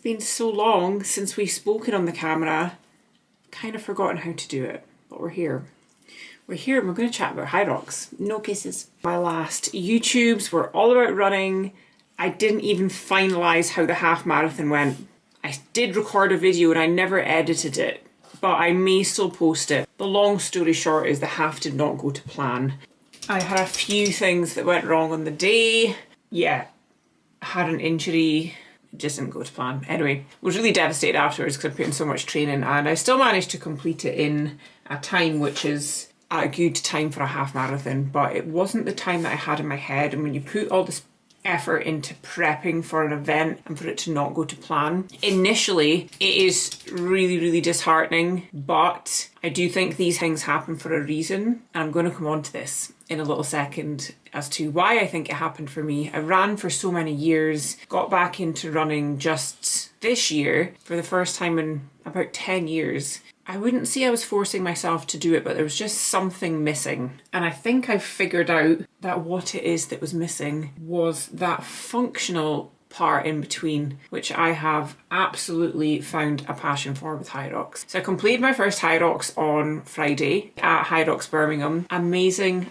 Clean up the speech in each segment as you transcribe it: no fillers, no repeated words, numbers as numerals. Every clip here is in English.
been so long since we've spoken on the camera, kind of forgotten how to do it, but we're here. We're here and we're going to chat about Hyrox. No kisses. My last YouTubes were all about running. I didn't even finalise how the half marathon went. I did record a video and I never edited it, but I may still post it. The long story short is the half did not go to plan. I had a few things that went wrong on the day. Yeah, I had an injury. It just didn't go to plan. Anyway, was really devastated afterwards because I put in so much training, and I still managed to complete it in a time which is a good time for a half marathon, but it wasn't the time that I had in my head. And when you put all this effort into prepping for an event and for it to not go to plan, initially it is really disheartening, but I do think these things happen for a reason, and I'm going to come on to this in a little second as to why I think it happened for me. I ran for so many years, got back into running just this year for the first time in about 10 years. I wouldn't say I was forcing myself to do it, but there was just something missing. And I think I figured out that what it is that was missing was that functional part in between, which I have absolutely found a passion for with Hyrox. So I completed my first Hyrox on Friday at Hyrox Birmingham. Amazing.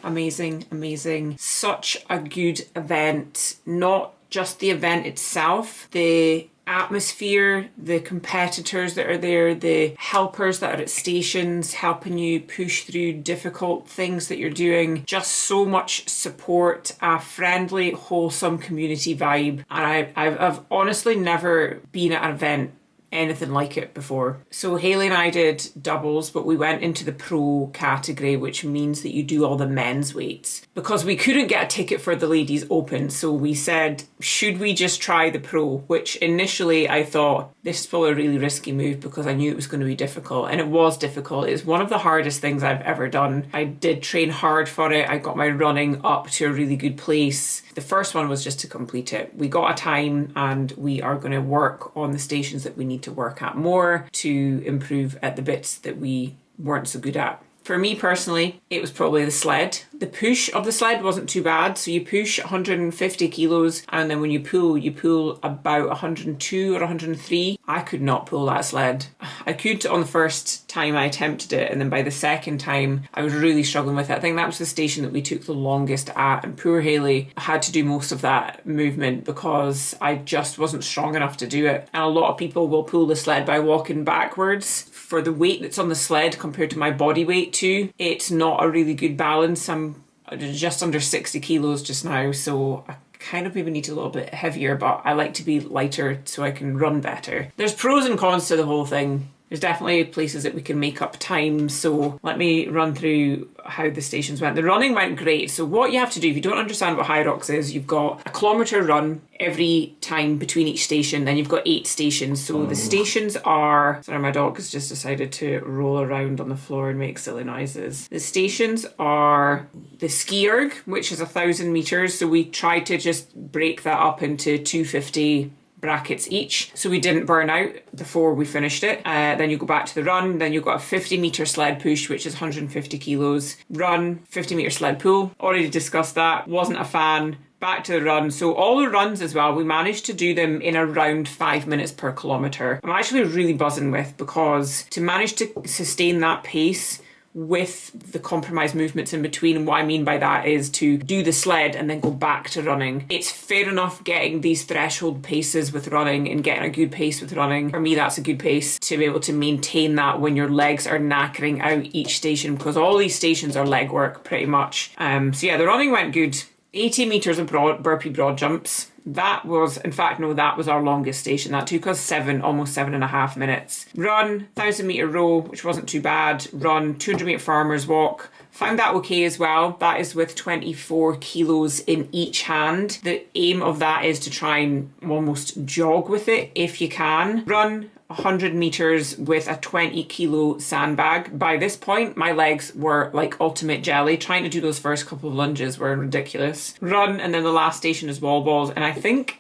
Such a good event. Not just the event itself, the atmosphere, the competitors that are there, the helpers that are at stations helping you push through difficult things that you're doing. Just so much support, a friendly, wholesome community vibe. And I've honestly never been at an event anything like it before. So Hayley and I did doubles, but we went into the pro category, which means that you do all the men's weights. Because we couldn't get a ticket for the ladies open, so we said, should we just try the pro? Which initially I thought, this is probably a really risky move because I knew it was going to be difficult. And it was difficult. It's one of the hardest things I've ever done. I did train hard for it. I got my running up to a really good place. The first one was just to complete it. We got a time and we are going to work on the stations that we need to work at more to improve at the bits that we weren't so good at. For me personally, it was probably the sled. The push of the sled wasn't too bad. So you push 150 kilos and then when you pull about 102 or 103. I could not pull that sled. I could on the first time I attempted it, and then by the second time I was really struggling with it. I think that was the station that we took the longest at, and poor Hayley had to do most of that movement because I just wasn't strong enough to do it. And a lot of people will pull the sled by walking backwards. For the weight that's on the sled compared to my body weight too, it's not a really good balance. I'm just under 60 kilos just now, so I kind of maybe need a little bit heavier, but I like to be lighter so I can run better. There's pros and cons to the whole thing. There's definitely places that we can make up time, so let me run through how the stations went. The running went great. So what you have to do, if you don't understand what Hyrox is, you've got a kilometre run every time between each station, then you've got 8 stations. So the stations are... Sorry, my dog has just decided to roll around on the floor and make silly noises. The stations are the ski erg, which is 1,000 metres. So we tried to just break that up into 250 brackets each, so we didn't burn out before we finished it. Then you go back to the run, then you've got a 50 metre sled push, which is 150 kilos. Run, 50 metre sled pull. Already discussed that, wasn't a fan. Back to the run. So all the runs as well, we managed to do them in around 5 minutes per kilometre. I'm actually really buzzing with, because to manage to sustain that pace with the compromised movements in between, and what I mean by that is to do the sled and then go back to running. It's fair enough getting these threshold paces with running and getting a good pace with running. For me, that's a good pace to be able to maintain that when your legs are knackering out each station, because all these stations are leg work pretty much. So yeah, the running went good. 80 metres of burpee broad jumps. That was, in fact, no, that was our longest station. That took us almost 7.5 minutes. Run, 1,000 metre row, which wasn't too bad. Run, 200 metre farmer's walk. Found that okay as well. That is with 24 kilos in each hand. The aim of that is to try and almost jog with it if you can. Run 100 metres with a 20 kilo sandbag. By this point, my legs were like ultimate jelly. Trying to do those first couple of lunges were ridiculous. Run, and then the last station is wall balls. And I think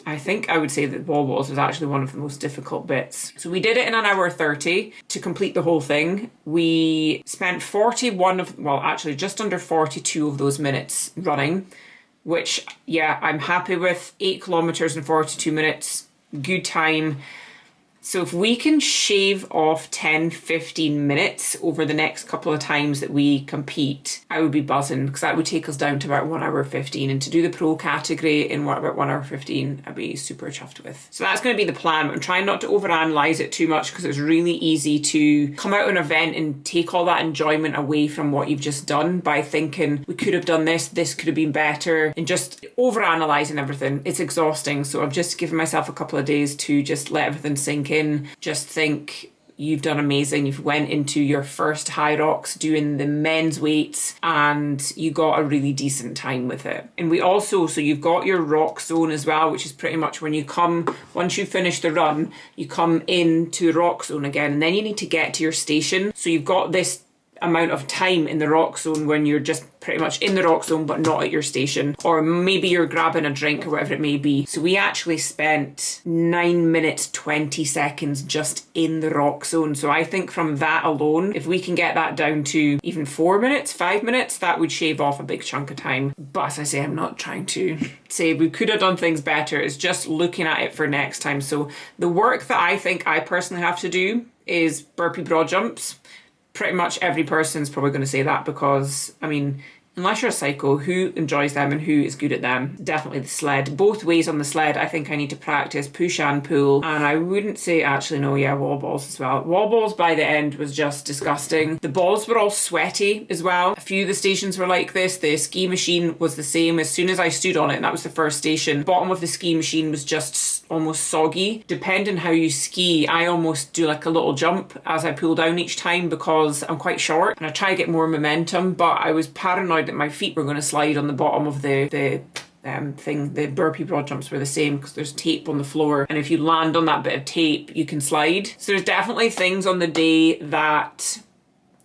I would say that wall balls was actually one of the most difficult bits. So we did it in an hour 30 to complete the whole thing. We spent just under 42 of those minutes running, which, yeah, I'm happy with. 8 kilometres in 42 minutes. good time. So if we can shave off 10-15 minutes over the next couple of times that we compete, I would be buzzing, because that would take us down to about 1 hour 15. And to do the pro category in about 1 hour 15, I'd be super chuffed with. So that's going to be the plan. I'm trying not to overanalyze it too much, because it's really easy to come out of an event and take all that enjoyment away from what you've just done by thinking, we could have done this could have been better, and just overanalyzing everything. It's exhausting. So I've just given myself a couple of days to just let everything sink in. Just think you've done amazing. You've went into your first Hyrox doing the men's weights and you got a really decent time with it. And we also, so you've got your rock zone as well, which is pretty much when you come, once you finish the run, you come into rock zone again, and then you need to get to your station. So you've got this amount of time in the rock zone when you're just pretty much in the rock zone but not at your station, or maybe you're grabbing a drink or whatever it may be. So we actually spent 9 minutes 20 seconds just in the rock zone. So I think from that alone, if we can get that down to even 4 minutes, 5 minutes, that would shave off a big chunk of time. But as I say, I'm not trying to say we could have done things better. It's just looking at it for next time. So the work that I think I personally have to do is burpee broad jumps. Pretty much every person's probably going to say that, because, I mean, unless you're a psycho, who enjoys them and who is good at them? Definitely the sled. Both ways on the sled, I think I need to practice push and pull. And I wouldn't say, actually, no, yeah, wall balls as well. Wall balls by the end was just disgusting. The balls were all sweaty as well. A few of the stations were like this. The ski machine was the same. As soon as I stood on it, and that was the first station, the bottom of the ski machine was just almost soggy. Depending how you ski, I almost do like a little jump as I pull down each time, because I'm quite short and I try to get more momentum, but I was paranoid that my feet were going to slide on the bottom of the thing. The burpee broad jumps were the same, because there's tape on the floor, and if you land on that bit of tape you can slide. So there's definitely things on the day that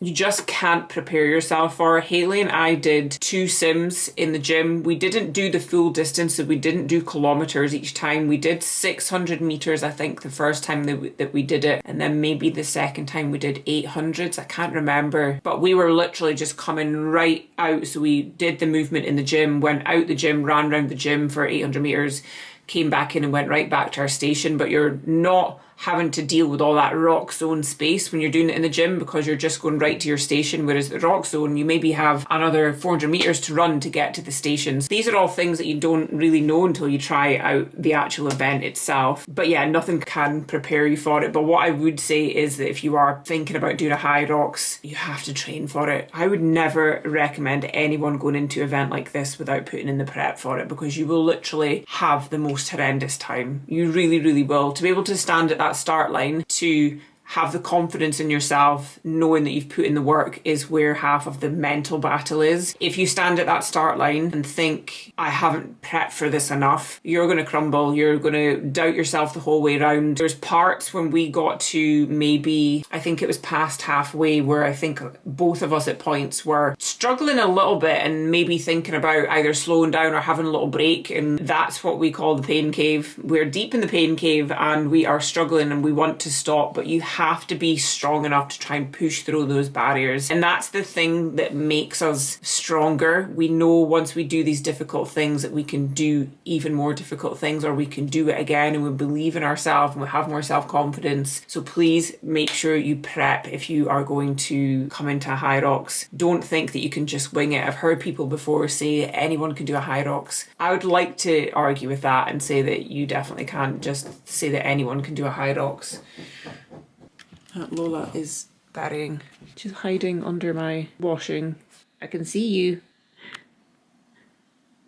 you just can't prepare yourself for. Haley and I did 2 sims in the gym. We didn't do the full distance, so we didn't do kilometers each time. We did 600 meters, I think, the first time that we did it. And then maybe the second time we did 800s. I can't remember. But we were literally just coming right out. So we did the movement in the gym, went out the gym, ran around the gym for 800 meters, came back in and went right back to our station. But you're not having to deal with all that rock zone space when you're doing it in the gym, because you're just going right to your station, whereas the rock zone, you maybe have another 400 meters to run to get to the stations. These are all things that you don't really know until you try out the actual event itself. But yeah, nothing can prepare you for it. But what I would say is that if you are thinking about doing a Hyrox, you have to train for it. I would never recommend anyone going into an event like this without putting in the prep for it, because you will literally have the most horrendous time. You really, really will. To be able to stand at that start line, to have the confidence in yourself, knowing that you've put in the work, is where half of the mental battle is. If you stand at that start line and think, I haven't prepped for this enough, you're going to crumble. You're going to doubt yourself the whole way around. There's parts when we got to maybe, I think it was past halfway, where I think both of us at points were struggling a little bit and maybe thinking about either slowing down or having a little break. And that's what we call the pain cave. We're deep in the pain cave and we are struggling and we want to stop, but you have to be strong enough to try and push through those barriers. And that's the thing that makes us stronger. We know once we do these difficult things that we can do even more difficult things, or we can do it again, and we believe in ourselves and we have more self-confidence. So please make sure you prep if you are going to come into a Hyrox. Don't think that you can just wing it. I've heard people before say anyone can do a Hyrox. I would like to argue with that and say that you definitely can't just say that anyone can do a Hyrox. Lola is burying. She's hiding under my washing. I can see you.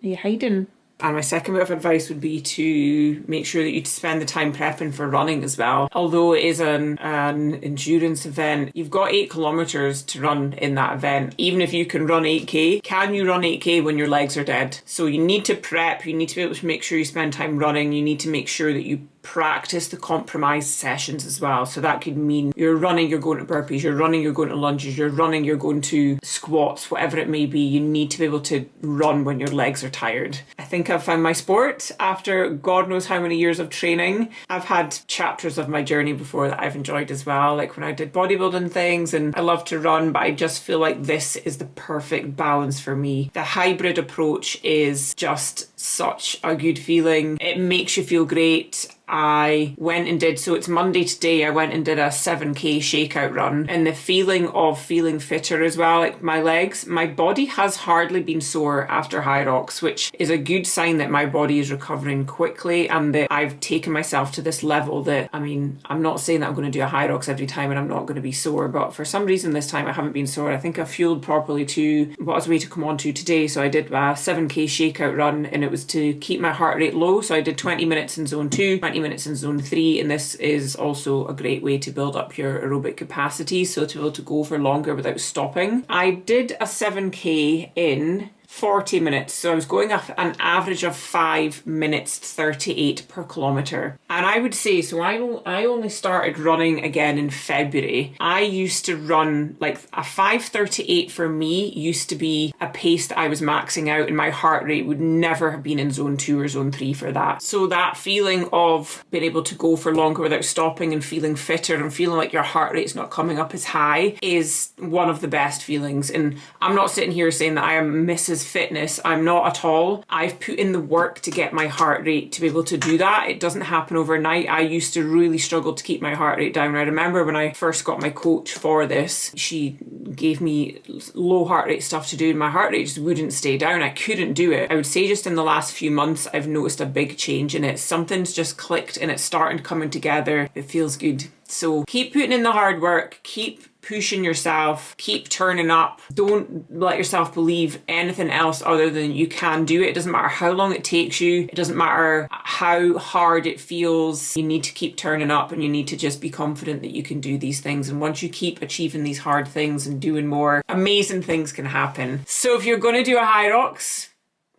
Are you hiding? And my second bit of advice would be to make sure that you spend the time prepping for running as well. Although it is an endurance event, you've got 8 kilometers to run in that event. Even if you can run 8k, can you run 8k when your legs are dead? So you need to prep, you need to be able to make sure you spend time running, you need to make sure that you practice the compromised sessions as well. So that could mean you're running, you're going to burpees, you're running, you're going to lunges, you're running, you're going to squats, whatever it may be. You need to be able to run when your legs are tired. I think I've found my sport after God knows how many years of training. I've had chapters of my journey before that I've enjoyed as well, like when I did bodybuilding things, and I love to run, but I just feel like this is the perfect balance for me. The hybrid approach is just such a good feeling. It makes you feel great. I went and did, so it's Monday today, I went and did a 7k shakeout run, and the feeling of feeling fitter as well, like my legs, my body has hardly been sore after Hyrox, which is a good sign that my body is recovering quickly and that I've taken myself to this level that, I mean, I'm not saying that I'm going to do a Hyrox every time and I'm not going to be sore, but for some reason this time I haven't been sore. I think I fueled properly too, what I was way to come on to today. So I did a 7k shakeout run, and it was to keep my heart rate low. So I did 20 minutes in zone 2, 20 minutes in zone 3, and this is also a great way to build up your aerobic capacity, so to be able to go for longer without stopping. I did a 7k in 40 minutes, so I was going off an average of 5 minutes 38 per kilometre. And I would say, so I only started running again in February. I used to run, like a 5:38 for me used to be a pace that I was maxing out, and my heart rate would never have been in zone 2 or zone 3 for that. So that feeling of being able to go for longer without stopping and feeling fitter and feeling like your heart rate's not coming up as high is one of the best feelings. And I'm not sitting here saying that I am Mrs. Fitness. I'm not at all. I've put in the work to get my heart rate to be able to do that. It doesn't happen overnight. I used to really struggle to keep my heart rate down. I remember when I first got my coach for this, she gave me low heart rate stuff to do, and my heart rate just wouldn't stay down. I couldn't do it. I would say just in the last few months I've noticed a big change in it. Something's just clicked and it's starting coming together. It feels good. So keep putting in the hard work, keep pushing yourself, keep turning up. Don't let yourself believe anything else other than you can do it. It doesn't matter how long it takes you. It doesn't matter how hard it feels. You need to keep turning up, and you need to just be confident that you can do these things. And once you keep achieving these hard things and doing more, amazing things can happen. So if you're going to do a Hyrox,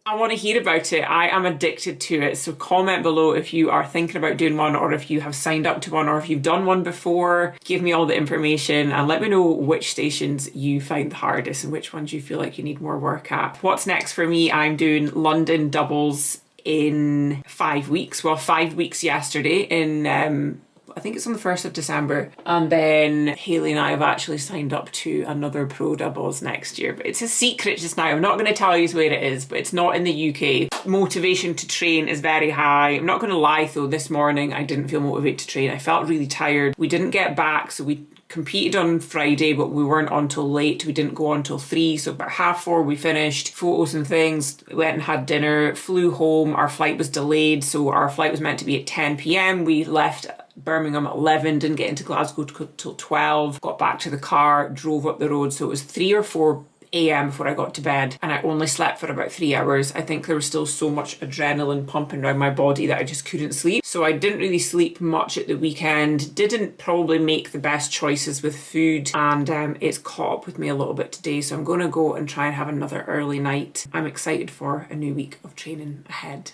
I want to hear about it. I am addicted to it. So comment below if you are thinking about doing one, or if you have signed up to one, or if you've done one before. Give me all the information and let me know which stations you find the hardest and which ones you feel like you need more work at. What's next for me? I'm doing London doubles in 5 weeks. Well, 5 weeks yesterday in I think it's on the 1st of December. And then Hayley and I have actually signed up to another pro doubles next year. But it's a secret just now. I'm not going to tell you where it is, but it's not in the UK. Motivation to train is very high. I'm not going to lie though, this morning I didn't feel motivated to train. I felt really tired. We didn't get back, so we competed on Friday, but we weren't on till late. We didn't go on till 3, so about 4:30 we finished, photos and things, went and had dinner, flew home. Our flight was delayed, so our flight was meant to be at 10 p.m. We left Birmingham at 11, didn't get into Glasgow till 12, got back to the car, drove up the road, so it was 3 or 4 a.m. before I got to bed, and I only slept for about 3 hours. I think there was still so much adrenaline pumping around my body that I just couldn't sleep. So I didn't really sleep much at the weekend, didn't probably make the best choices with food, and it's caught up with me a little bit today. So I'm going to go and try and have another early night. I'm excited for a new week of training ahead.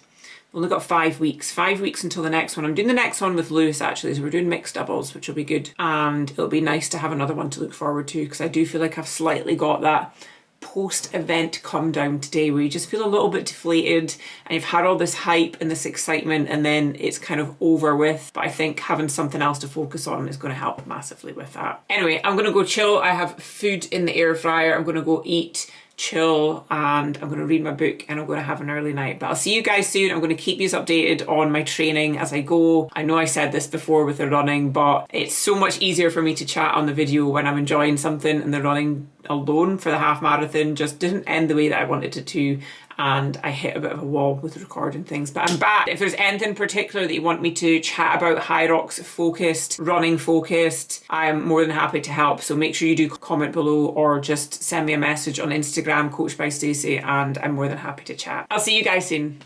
Only got 5 weeks. 5 weeks until the next one. I'm doing the next one with Lewis actually, so we're doing mixed doubles, which will be good. And it'll be nice to have another one to look forward to, because I do feel like I've slightly got that post-event come down today where you just feel a little bit deflated and you've had all this hype and this excitement and then it's kind of over with. But I think having something else to focus on is going to help massively with that. Anyway, I'm going to go chill. I have food in the air fryer. I'm going to go eat, chill, and I'm going to read my book, and I'm going to have an early night. But I'll see you guys soon. I'm going to keep you updated on my training as I go. I know I said this before with the running, but it's so much easier for me to chat on the video when I'm enjoying something, and the running alone for the half marathon just didn't end the way that I wanted it to. And I hit a bit of a wall with recording things, but I'm back. If there's anything particular that you want me to chat about, Hyrox focused, running focused, I'm more than happy to help. So make sure you do comment below or just send me a message on Instagram, Coached by Stacey, and I'm more than happy to chat. I'll see you guys soon.